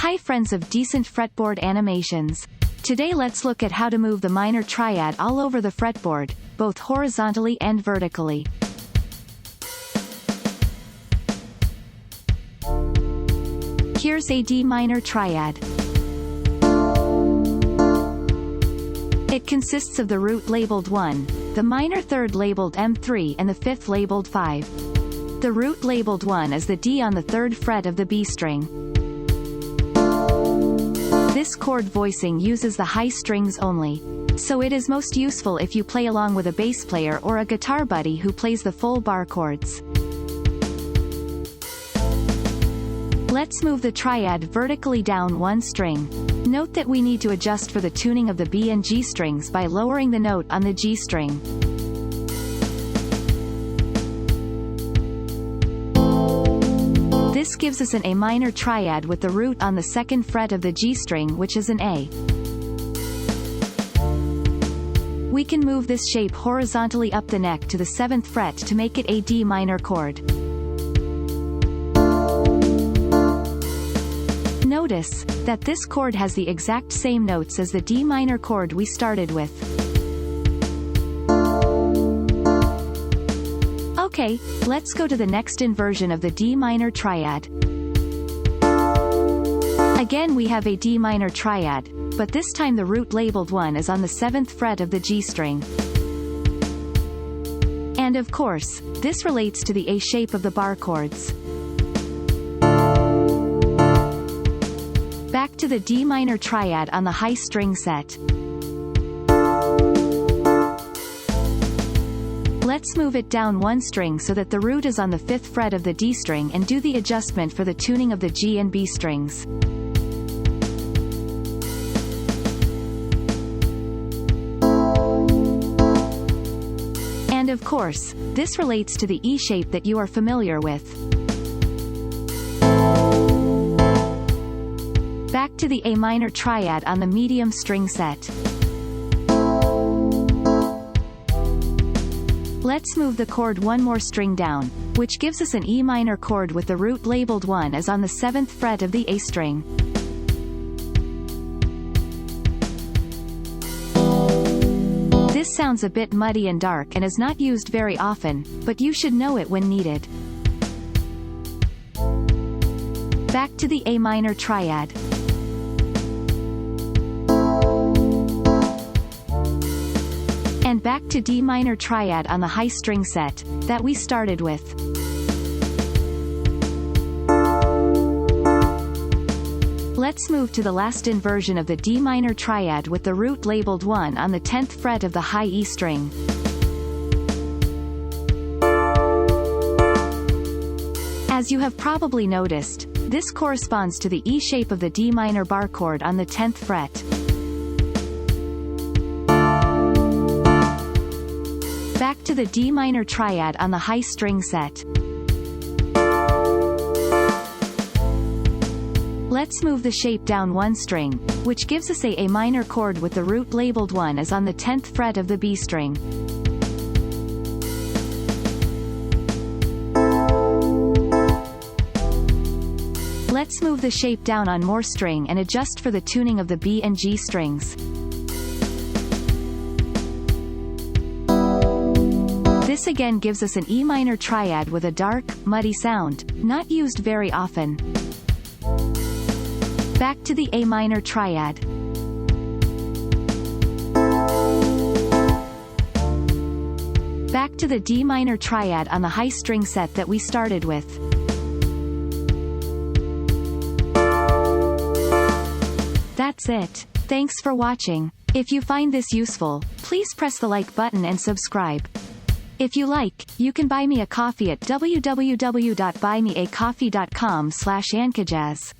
Hi friends of decent fretboard animations. Today let's look at how to move the minor triad all over the fretboard, both horizontally and vertically. Here's a D minor triad. It consists of the root labeled 1, the minor third labeled M3 and the fifth labeled 5. The root labeled 1 is the D on the third fret of the B string. This chord voicing uses the high strings only, so it is most useful if you play along with a bass player or a guitar buddy who plays the full bar chords. Let's move the triad vertically down one string. Note that we need to adjust for the tuning of the B and G strings by lowering the note on the G string. This gives us an A minor triad with the root on the second fret of the G string, which is an A. We can move this shape horizontally up the neck to the 7th fret to make it a D minor chord. Notice that this chord has the exact same notes as the D minor chord we started with. Okay, let's go to the next inversion of the D minor triad. Again we have a D minor triad, but this time the root labeled 1 is on the 7th fret of the G string. And of course, this relates to the A shape of the bar chords. Back to the D minor triad on the high string set. Let's move it down one string so that the root is on the 5th fret of the D string and do the adjustment for the tuning of the G and B strings. And of course, this relates to the E shape that you are familiar with. Back to the A minor triad on the medium string set. Let's move the chord one more string down, which gives us an E minor chord with the root labeled 1 as on the 7th fret of the A string. This sounds a bit muddy and dark and is not used very often, but you should know it when needed. Back to the A minor triad. And back to D minor triad on the high string set that we started with. Let's move to the last inversion of the D minor triad with the root labeled 1 on the 10th fret of the high E string. As you have probably noticed, this corresponds to the E shape of the D minor bar chord on the 10th fret. Back to the D minor triad on the high string set. Let's move the shape down one string, which gives us a minor chord with the root labeled 1 as on the 10th fret of the B string. Let's move the shape down on more string and adjust for the tuning of the B and G strings. This again gives us an E minor triad with a dark, muddy sound, not used very often. Back to the A minor triad. Back to the D minor triad on the high string set that we started with. That's it. Thanks for watching. If you find this useful, please press the like button and subscribe. If you like, you can buy me a coffee at www.buymeacoffee.com/ankajazz.